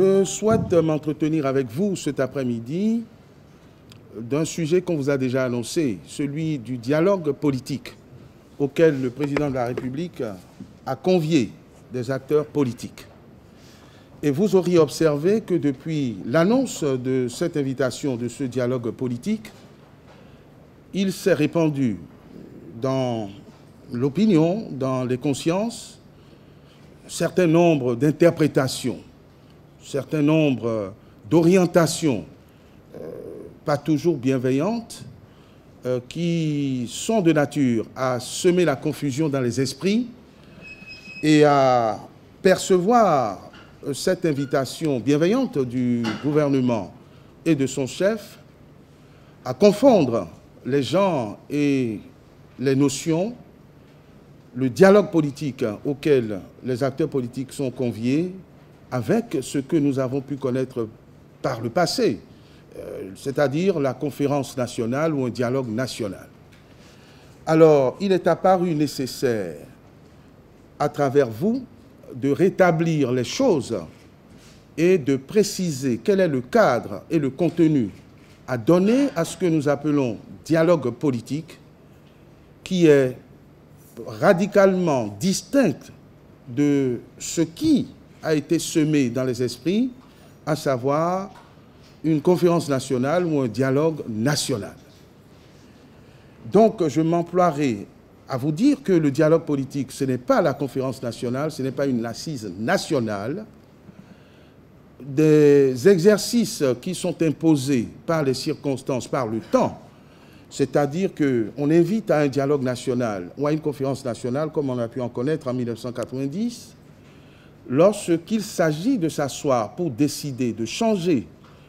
Je souhaite m'entretenir avec vous cet après-midi d'un sujet qu'on vous a déjà annoncé, celui du dialogue politique auquel le président de la République a convié des acteurs politiques. Et vous auriez observé que depuis l'annonce de cette invitation, de ce dialogue politique, il s'est répandu dans l'opinion, dans les consciences, un certain nombre d'interprétations, un certain nombre d'orientations, pas toujours bienveillantes, qui sont de nature à semer la confusion dans les esprits et à percevoir cette invitation bienveillante du gouvernement et de son chef à confondre les gens et les notions, le dialogue politique auquel les acteurs politiques sont conviés avec ce que nous avons pu connaître par le passé, c'est-à-dire la conférence nationale ou un dialogue national. Alors, il est apparu nécessaire, à travers vous, de rétablir les choses et de préciser quel est le cadre et le contenu à donner à ce que nous appelons dialogue politique, qui est radicalement distinct de ce qui a été semé dans les esprits, à savoir une conférence nationale ou un dialogue national. Donc, je m'emploierai à vous dire que le dialogue politique, ce n'est pas la conférence nationale, ce n'est pas une assise nationale. Des exercices qui sont imposés par les circonstances, par le temps, c'est-à-dire qu'on invite à un dialogue national ou à une conférence nationale, comme on a pu en connaître en 1990, lorsqu'il s'agit de s'asseoir pour décider de changer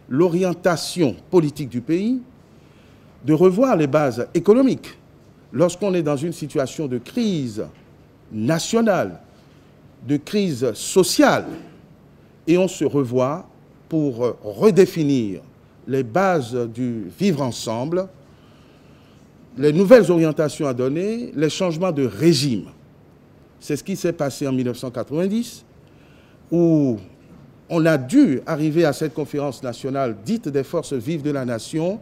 l'orientation politique du pays, de revoir les bases économiques, lorsqu'on est dans une situation de crise nationale, de crise sociale, et on se revoit pour redéfinir les bases du vivre ensemble, les nouvelles orientations à donner, les changements de régime. C'est ce qui s'est passé en 1990, où on a dû arriver à cette conférence nationale dite des forces vives de la nation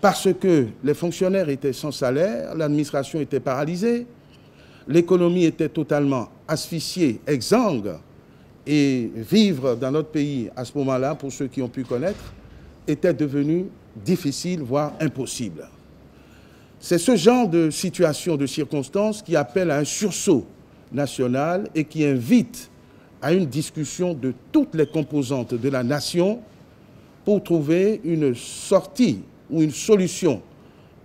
parce que les fonctionnaires étaient sans salaire, l'administration était paralysée, l'économie était totalement asphyxiée, exsangue, et vivre dans notre pays à ce moment-là, pour ceux qui ont pu connaître, était devenu difficile, voire impossible. C'est ce genre de situation, de circonstances qui appelle à un sursaut national et qui invite à une discussion de toutes les composantes de la nation pour trouver une sortie ou une solution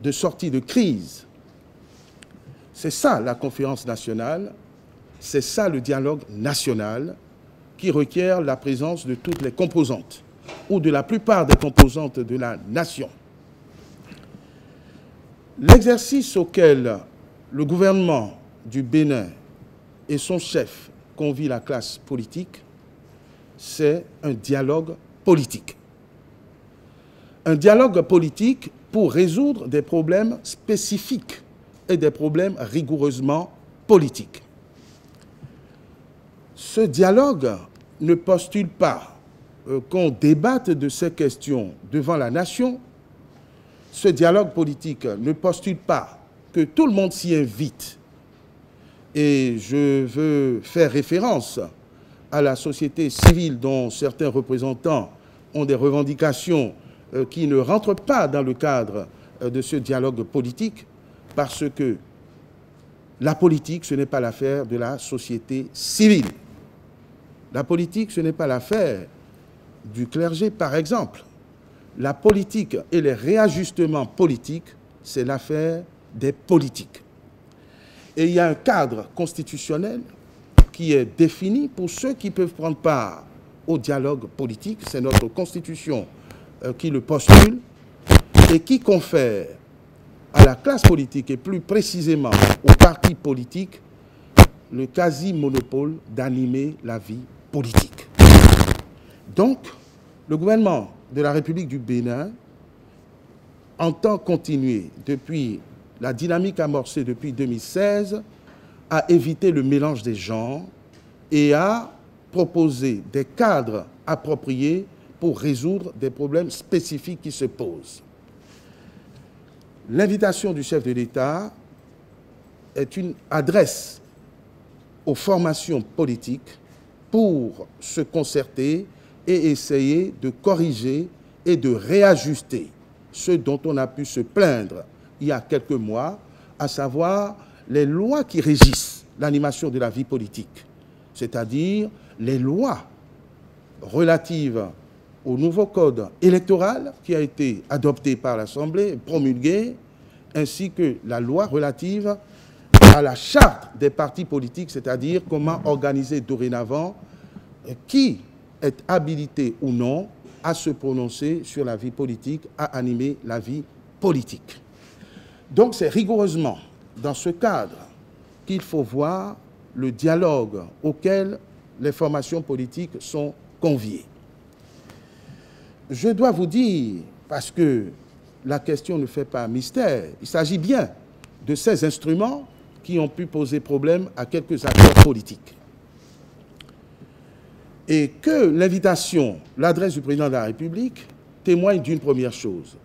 de sortie de crise. C'est ça la conférence nationale, c'est ça le dialogue national qui requiert la présence de toutes les composantes ou de la plupart des composantes de la nation. L'exercice auquel le gouvernement du Bénin et son chef convient la classe politique, c'est un dialogue politique. Un dialogue politique pour résoudre des problèmes spécifiques et des problèmes rigoureusement politiques. Ce dialogue ne postule pas qu'on débatte de ces questions devant la nation. Ce dialogue politique ne postule pas que tout le monde s'y invite. Et je veux faire référence à la société civile dont certains représentants ont des revendications qui ne rentrent pas dans le cadre de ce dialogue politique, parce que la politique, ce n'est pas l'affaire de la société civile. La politique, ce n'est pas l'affaire du clergé, par exemple. La politique et les réajustements politiques, c'est l'affaire des politiques. Et il y a un cadre constitutionnel qui est défini pour ceux qui peuvent prendre part au dialogue politique. C'est notre Constitution qui le postule et qui confère à la classe politique et plus précisément aux partis politiques le quasi-monopole d'animer la vie politique. Donc, le gouvernement de la République du Bénin entend continuer depuis la dynamique amorcée depuis 2016 à éviter le mélange des genres et à proposer des cadres appropriées pour résoudre des problèmes spécifiques qui se posent. L'invitation du chef de l'État est une adresse aux formations politiques pour se concerter et essayer de corriger et de réajuster ce dont on a pu se plaindre il y a quelques mois, à savoir les lois qui régissent l'animation de la vie politique, c'est-à-dire les lois relatives au nouveau code électoral qui a été adopté par l'Assemblée, promulgué, ainsi que la loi relative à la charte des partis politiques, c'est-à-dire comment organiser dorénavant qui est habilité ou non à se prononcer sur la vie politique, à animer la vie politique. Donc c'est rigoureusement dans ce cadre qu'il faut voir le dialogue auquel les formations politiques sont conviées. Je dois vous dire, parce que la question ne fait pas mystère, il s'agit bien de ces instruments qui ont pu poser problème à quelques acteurs politiques. Et que l'invitation, l'adresse du président de la République témoigne d'une première chose,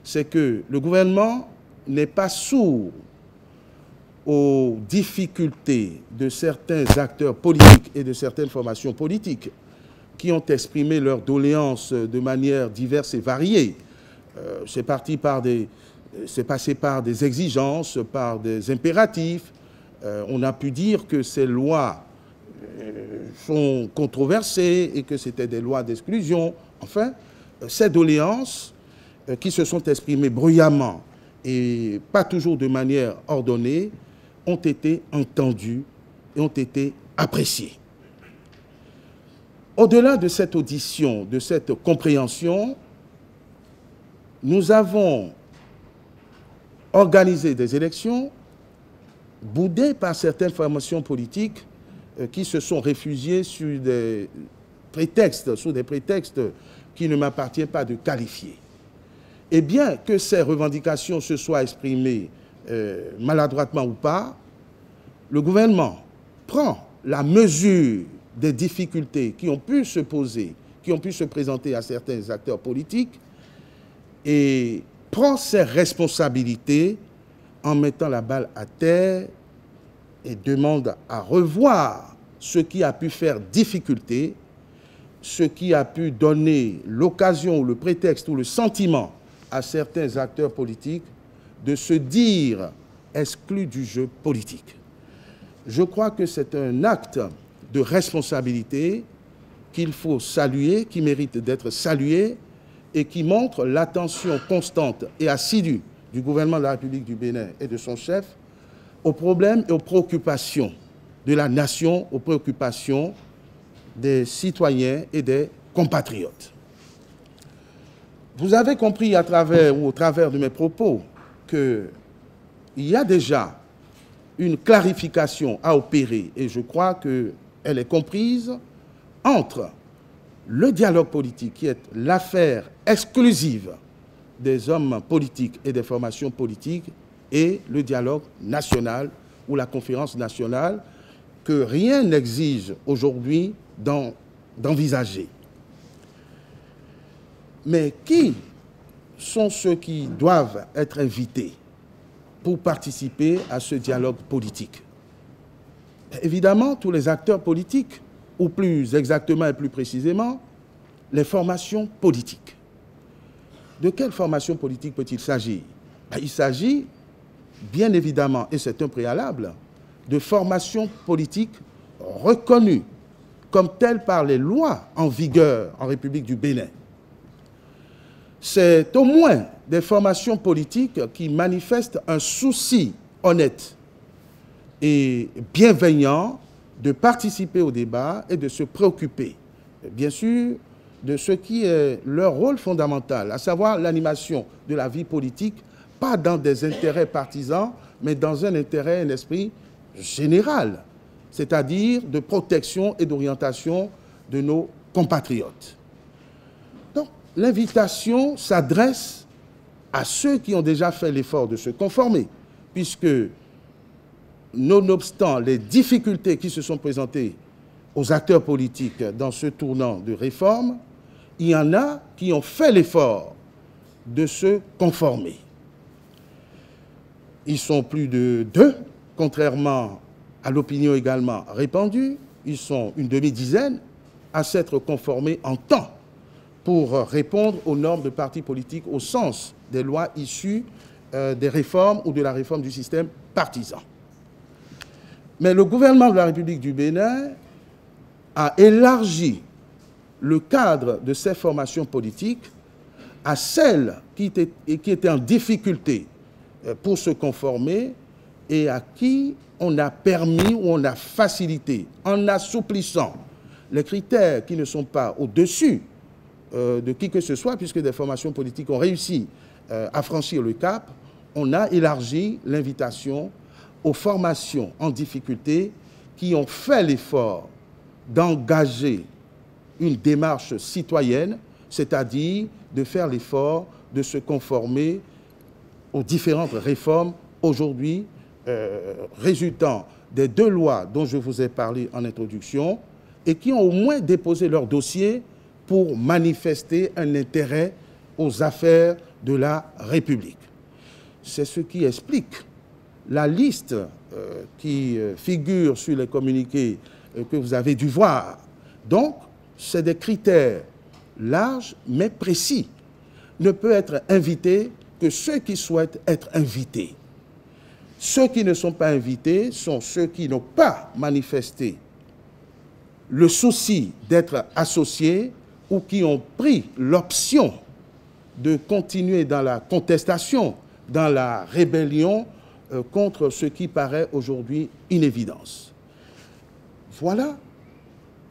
c'est que le gouvernement n'est pas sourd aux difficultés de certains acteurs politiques et de certaines formations politiques qui ont exprimé leurs doléances de manière diverse et variée. C'est passé par des exigences, par des impératifs. On a pu dire que ces lois sont controversées et que c'était des lois d'exclusion. Enfin, ces doléances qui se sont exprimées bruyamment et pas toujours de manière ordonnée ont été entendues et ont été appréciées. Au-delà de cette audition, de cette compréhension, nous avons organisé des élections boudées par certaines formations politiques qui se sont réfugiées sous des prétextes qui ne m'appartiennent pas de qualifier. Et bien que ces revendications se soient exprimées maladroitement ou pas, le gouvernement prend la mesure des difficultés qui ont pu se poser, qui ont pu se présenter à certains acteurs politiques et prend ses responsabilités en mettant la balle à terre et demande à revoir ce qui a pu faire difficulté, ce qui a pu donner l'occasion ou le prétexte ou le sentiment à certains acteurs politiques de se dire exclus du jeu politique. Je crois que c'est un acte de responsabilité qu'il faut saluer, qui mérite d'être salué et qui montre l'attention constante et assidue du gouvernement de la République du Bénin et de son chef aux problèmes et aux préoccupations de la nation, aux préoccupations des citoyens et des compatriotes. Vous avez compris à travers ou au travers de mes propos qu'il y a déjà une clarification à opérer et je crois qu'elle est comprise entre le dialogue politique qui est l'affaire exclusive des hommes politiques et des formations politiques et le dialogue national ou la conférence nationale que rien n'exige aujourd'hui d'envisager. Mais qui sont ceux qui doivent être invités pour participer à ce dialogue politique? Évidemment, tous les acteurs politiques, ou plus exactement et plus précisément, les formations politiques. De quelle formation politique peut-il s'agir? Il s'agit, bien évidemment, et c'est un préalable, de formations politiques reconnues comme telles par les lois en vigueur en République du Bénin. C'est au moins des formations politiques qui manifestent un souci honnête et bienveillant de participer au débat et de se préoccuper, bien sûr, de ce qui est leur rôle fondamental, à savoir l'animation de la vie politique, pas dans des intérêts partisans, mais dans un intérêt, un esprit général, c'est-à-dire de protection et d'orientation de nos compatriotes. Donc, l'invitation s'adresse à ceux qui ont déjà fait l'effort de se conformer, puisque, nonobstant les difficultés qui se sont présentées aux acteurs politiques dans ce tournant de réforme, il y en a qui ont fait l'effort de se conformer. Ils sont plus de 2, contrairement à l'opinion également répandue. Ils sont une demi-dizaine à s'être conformés en temps pour répondre aux normes de partis politiques au sens des lois issues des réformes ou de la réforme du système partisan. Mais le gouvernement de la République du Bénin a élargi le cadre de ces formations politiques à celles qui étaient en difficulté pour se conformer et à qui on a permis ou on a facilité, en assouplissant les critères qui ne sont pas au-dessus de qui que ce soit, puisque des formations politiques ont réussi à franchir le cap, on a élargi l'invitation aux formations en difficulté qui ont fait l'effort d'engager une démarche citoyenne, c'est-à-dire de faire l'effort de se conformer aux différentes réformes aujourd'hui résultant des 2 lois dont je vous ai parlé en introduction et qui ont au moins déposé leur dossier pour manifester un intérêt aux affaires de la République. C'est ce qui explique la liste qui figure sur les communiqués que vous avez dû voir. Donc, c'est des critères larges mais précis. Ne peut être invité que ceux qui souhaitent être invités. Ceux qui ne sont pas invités sont ceux qui n'ont pas manifesté le souci d'être associés ou qui ont pris l'option de continuer dans la contestation, dans la rébellion contre ce qui paraît aujourd'hui une évidence. Voilà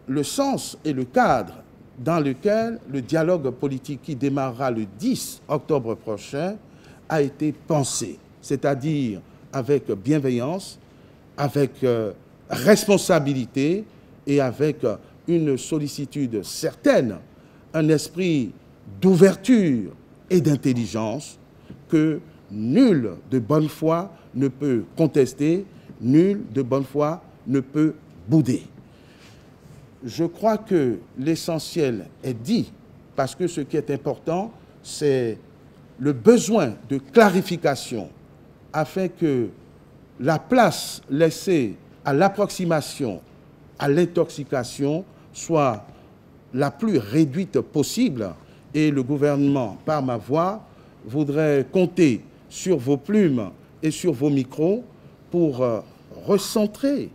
le sens et le cadre dans lequel le dialogue politique qui démarrera le 10 octobre prochain a été pensé, c'est-à-dire avec bienveillance, avec responsabilité et avec une sollicitude certaine, un esprit d'ouverture et d'intelligence que nul de bonne foi ne peut contester, nul de bonne foi ne peut bouder. Je crois que l'essentiel est dit, parce que ce qui est important, c'est le besoin de clarification afin que la place laissée à l'approximation, à l'intoxication, soit la plus réduite possible. Et le gouvernement, par ma voix, voudrait compter sur vos plumes et sur vos micros pour recentrer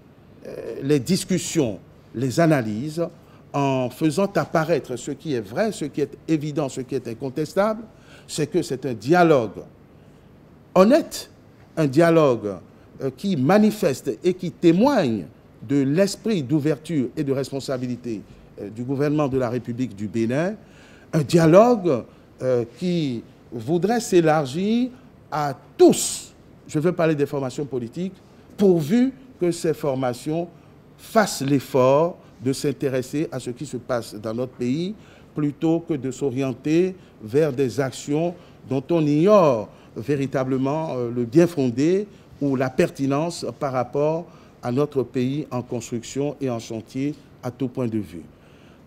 les discussions, les analyses, en faisant apparaître ce qui est vrai, ce qui est évident, ce qui est incontestable, c'est que c'est un dialogue honnête, un dialogue qui manifeste et qui témoigne de l'esprit d'ouverture et de responsabilité du gouvernement de la République du Bénin, un dialogue qui voudrait s'élargir à tous, je veux parler des formations politiques, pourvu que ces formations fassent l'effort de s'intéresser à ce qui se passe dans notre pays, plutôt que de s'orienter vers des actions dont on ignore véritablement le bien fondé ou la pertinence par rapport à notre pays en construction et en chantier à tout point de vue.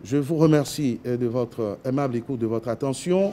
Je vous remercie de votre aimable écoute, de votre attention.